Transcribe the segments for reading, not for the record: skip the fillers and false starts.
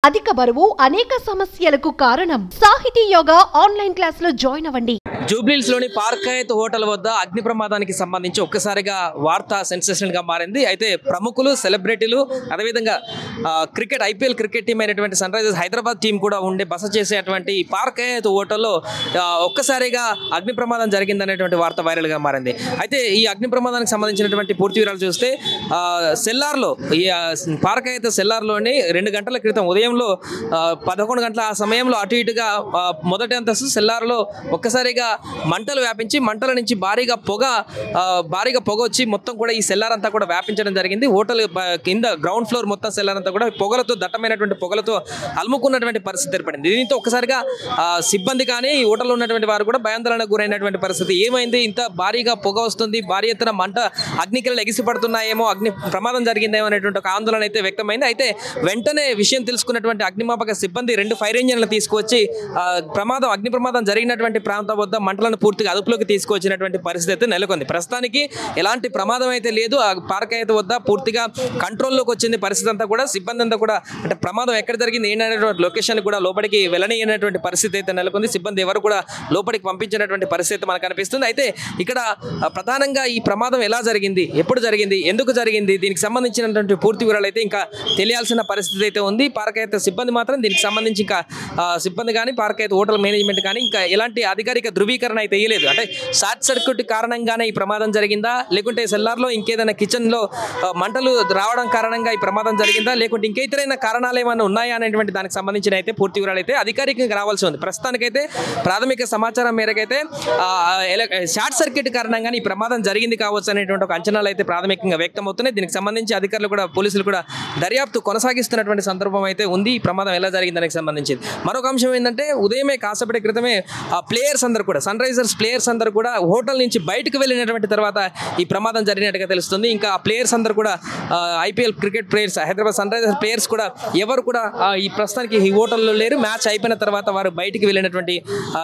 అధిక బరువు అనేక సమస్యలకు కారణం. సాహితీ యోగా ఆన్లైన్ క్లాస్ లో జాయిన్ అవ్వండి. జూబ్లీహిల్స్ లోని పార్క్ హయత్ హోటల్ వద్ద అగ్ని ప్రమాదానికి సంబంధించి ఒక్కసారిగా వార్త సెన్సేషనల్ గా మారింది. అయితే ప్రముఖులు, సెలబ్రిటీలు, అదేవిధంగా క్రికెట్ ఐపీఎల్ క్రికెట్ టీం అయినటువంటి సన్ రైజర్స్ హైదరాబాద్ టీం కూడా ఉండే బస చేసేటువంటి పార్క్ హయత్ హోటల్లో ఒక్కసారిగా అగ్ని ప్రమాదం జరిగిందనేటువంటి వార్త వైరల్ గా మారింది. అయితే ఈ అగ్ని ప్రమాదానికి సంబంధించినటువంటి పూర్తి వివరాలు చూస్తే సెల్లార్లో ఈ పార్క్ హయత్ సెల్లార్లోని 2 గంటల క్రితం ఉదయంలో 11 గంటల ఆ సమయంలో అటు ఇటుగా మొదటి అంతస్తు సెల్లార్లో ఒక్కసారిగా మంటలు వ్యాపించి మంటల నుంచి భారీగా పొగ వచ్చి మొత్తం కూడా ఈ సెల్లార్ అంతా కూడా వ్యాపించడం జరిగింది. హోటల్ కింద గ్రౌండ్ ఫ్లోర్ మొత్తం సెల్లార్ అంతా కూడా పొగలతో దట్టమైనటువంటి పొగలతో అలుముకున్నటువంటి పరిస్థితి ఏర్పడింది. దీంతో ఒక్కసారిగా సిబ్బంది కానీ ఈ హోటల్లో ఉన్నటువంటి వారు కూడా భయాందోళనకు గురైనటువంటి పరిస్థితి. ఏమైంది, ఇంత భారీగా పొగ వస్తుంది, భారీ ఎత్తున మంట అగ్నికిరణాలు ఎగిసిపడుతున్నాయేమో, అగ్ని ప్రమాదం జరిగిందేమో అనేటువంటి ఒక ఆందోళన అయితే వ్యక్తమైంది. అయితే వెంటనే విషయం తెలుసుకున్నటువంటి అగ్నిమాపక సిబ్బంది 2 ఫైర్ ఇంజన్లు తీసుకువచ్చి అగ్ని ప్రమాదం జరిగినటువంటి ప్రాంతం వద్ద మంటలను పూర్తిగా అదుపులోకి తీసుకొచ్చినటువంటి పరిస్థితి అయితే నెలకొంది. ప్రస్తుతానికి ఎలాంటి ప్రమాదం అయితే లేదు. ఆ పార్క్ హయత్ వద్ద పూర్తిగా కంట్రోల్లోకి వచ్చింది పరిస్థితి అంతా కూడా. సిబ్బంది అంతా కూడా అంటే ప్రమాదం ఎక్కడ జరిగింది ఏంటనేటువంటి లొకేషన్ కూడా లోపలికి వెళ్ళనియనటువంటి పరిస్థితి అయితే నెలకొంది. సిబ్బంది ఎవరు కూడా లోపలికి పంపించినటువంటి పరిస్థితి మనకు అనిపిస్తుంది. అయితే ఇక్కడ ప్రధానంగా ఈ ప్రమాదం ఎలా జరిగింది, ఎప్పుడు జరిగింది, ఎందుకు జరిగింది, దీనికి సంబంధించినటువంటి పూర్తి వివరాలు అయితే ఇంకా తెలియాల్సిన పరిస్థితి అయితే ఉంది. పార్క్ హయత్ సిబ్బంది మాత్రం దీనికి సంబంధించి ఇంకా సిబ్బంది కానీ పార్క్ హయత్ హోటల్ మేనేజ్మెంట్ కానీ ఇంకా ఎలాంటి అధికారిక ధృవీకరణ అయితే ఇయ్యలేదు. అంటే షార్ట్ సర్క్యూట్ కారణంగానే ఈ ప్రమాదం జరిగిందా, లేకుంటే సెల్లార్లో ఇంకేదైనా కిచెన్లో మంటలు రావడం కారణంగా ఈ ప్రమాదం జరిగిందా, లేకుంటే ఇంకేతరైన కారణాలు ఏమైనా ఉన్నాయా అనేటువంటి దానికి సంబంధించిన అయితే పూర్తి వివరాలు అయితే అధికారికంగా రావాల్సి ఉంది. ప్రస్తుతానికైతే ప్రాథమిక సమాచారం మేరకైతే షార్ట్ సర్క్యూట్ కారణంగానే ఈ ప్రమాదం జరిగింది కావచ్చు అనేటువంటి ఒక అంచనాలు అయితే ప్రాథమికంగా వ్యక్తమవుతున్నాయి. దీనికి సంబంధించి అధికారులు కూడా, పోలీసులు కూడా దర్యాప్తు కొనసాగిస్తున్నటువంటి సందర్భం అయితే ఉంది. ఈ ప్రమాదం ఎలా జరిగింది దానికి సంబంధించి మరొక అంశం ఏంటంటే, ఉదయమే కాసేపటి క్రితమే ప్లేయర్స్ అందరూ కూడా, సన్ రైజర్స్ ప్లేయర్స్ అందరూ కూడా హోటల్ నుంచి బయటకు వెళ్ళినటువంటి తర్వాత ఈ ప్రమాదం జరిగినట్టుగా తెలుస్తుంది. ఇంకా ఆ ప్లేయర్స్ అందరూ కూడా IPL cricket players, Hyderabad Sunrisers players కూడా ఎవరు కూడా ఈ ప్రస్తుతానికి ఈ హోటల్లో లేరు. మ్యాచ్ అయిపోయిన తర్వాత వారు బయటికి వెళ్ళినటువంటి,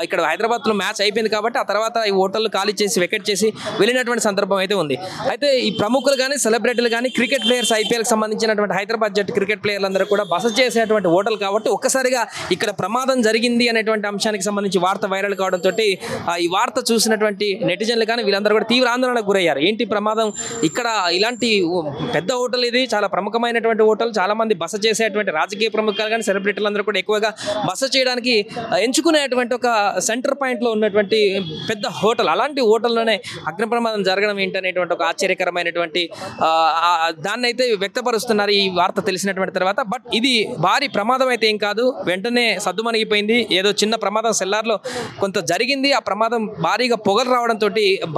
ఇక్కడ హైదరాబాద్లో మ్యాచ్ అయిపోయింది కాబట్టి ఆ తర్వాత ఈ హోటల్ ఖాళీ చేసి వెకెట్ చేసి వెళ్ళినటువంటి సందర్భం అయితే ఉంది. అయితే ఈ ప్రముఖులు కానీ, సెలబ్రిటీలు కానీ, క్రికెట్ ప్లేయర్స్, ఐపీఎల్కి సంబంధించినటువంటి హైదరాబాద్ జట్టు క్రికెట్ ప్లేయర్లందరూ కూడా బస చేసేటువంటి హోటల్ కాబట్టి ఒక్కసారిగా ఇక్కడ ప్రమాదం జరిగింది అనేటువంటి అంశానికి సంబంధించి వార్త వైరల్ కావడంతో ఈ వార్త చూసినటువంటి నెటిజన్లు కానీ వీళ్ళందరూ కూడా తీవ్ర ఆందోళనకు గురయ్యారు. ఏంటి ప్రమాదం, ఇక్కడ ఇలాంటి పెద్ద హోటల్, ఇది చాలా ప్రముఖమైనటువంటి హోటల్, చాలా మంది బస చేసేటువంటి రాజకీయ ప్రముఖులు కానీ సెలబ్రిటీలు అందరూ కూడా ఎక్కువగా బస చేయడానికి ఎంచుకునేటువంటి ఒక సెంటర్ పాయింట్లో ఉన్నటువంటి పెద్ద హోటల్, అలాంటి హోటల్లోనే అగ్ని ప్రమాదం జరగడం ఏంటనేటువంటి ఒక ఆశ్చర్యకరమైనటువంటి దాన్ని అయితే వ్యక్తపరుస్తున్నారు ఈ వార్త తెలిసినటువంటి తర్వాత. బట్ ఇది భారీ ప్రమాదం అయితే ఏం కాదు, వెంటనే సద్దుమణిగిపోయింది. ఏదో చిన్న ప్రమాదం సెల్లార్లో కొంత జరిగింది, ఆ ప్రమాదం భారీగా పొగలు రావడంతో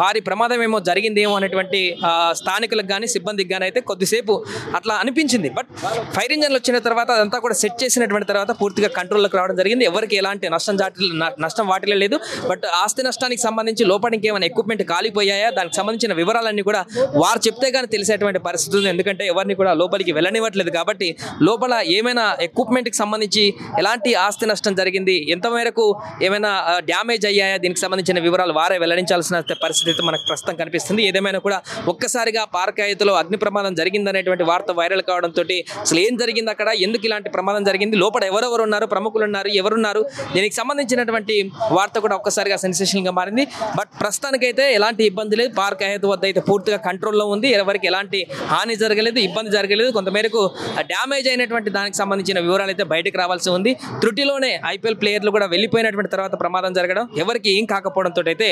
భారీ ప్రమాదం ఏమో జరిగిందేమో అనేటువంటి స్థానికులకు కానీ సిబ్బందికి కానీ అయితే కొద్దిసేపు అట్లా అనిపించింది. బట్ ఫైర్ ఇంజన్లు వచ్చిన తర్వాత అదంతా కూడా సెట్ చేసినటువంటి తర్వాత పూర్తిగా కంట్రోల్లోకి రావడం జరిగింది. ఎవరికి ఎలాంటి నష్టం వాటిలో లేదు. బట్ ఆస్తి నష్టానికి సంబంధించి లోపలికి ఏమైనా ఎక్విప్మెంట్ కాలిపోయాయా, దానికి సంబంధించిన వివరాలన్నీ కూడా వారు చెప్తే కానీ తెలిసేటువంటి పరిస్థితి ఉంది. ఎందుకంటే ఎవరిని కూడా లోపలికి వెళ్ళనివ్వట్లేదు కాబట్టి లోపల ఏమైనా ఎక్విప్మెంట్కి సంబంధించి ఎలాంటి ఆస్తి నష్టం జరిగింది, ఎంత మేరకు ఏమైనా డ్యామేజ్ అయ్యాయా, దీనికి సంబంధించిన వివరాలు వారే వెల్లడించాల్సిన పరిస్థితి మనకు ప్రస్తుతం కనిపిస్తుంది. ఏదేమైనా కూడా ఒక్కసారిగా పార్క్ హయత్లో అగ్ని ప్రమాదం జరిగిందనేటువంటి వార్త వైరల్ కావడంతో అసలు ఏం జరిగింది, అక్కడ ఎందుకు ఇలాంటి ప్రమాదం జరిగింది, లోపల ఎవరెవరు ఉన్నారు, ప్రముఖులు ఉన్నారు, ఎవరున్నారు, దీనికి సంబంధించినటువంటి వార్త కూడా ఒక్కసారిగా సెన్సేషన్గా మారింది. బట్ ప్రస్తుతానికైతే ఎలాంటి ఇబ్బంది లేదు. పార్క్ హయత్ వద్ద అయితే పూర్తిగా కంట్రోల్లో ఉంది. ఎవరికి ఎలాంటి హాని జరగలేదు, ఇబ్బంది జరగలేదు. కొంతమేరకు డ్యామేజ్ అయినటువంటి దానికి సంబంధించిన వివరాలు అయితే బయటకు రావాల్సి ఉంది. త్రుటిలోనే ఐపీఎల్ ప్లేయర్లు కూడా వెళ్ళిపోయినటువంటి తర్వాత ప్రమాదం జరగడం, ఎవరికి ఏం కాకపోవడంతో అయితే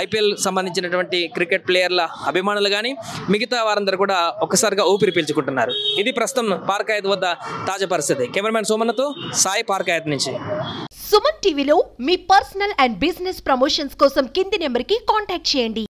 ఐపీఎల్ సంబంధించినటువంటి క్రికెట్ ప్లేయర్ల అభిమానులు కానీ మిగతా వారందరూ కూడా ఒక్కసారిగా ఊపిరి పీల్చుకుంటున్నారు. ఇది ప్రస్తుతం పార్క్ హయత్ వద్ద తాజా పరిస్థితి. కెమెరామెన్ సోమన్నతో సాయి, పార్క్ హయత్ నుంచి. సుమన్ టీవీలో మీ పర్సనల్ అండ్ బిజినెస్ ప్రమోషన్స్ కోసం కింది నెంబర్కి కాంటాక్ట్ చేయండి.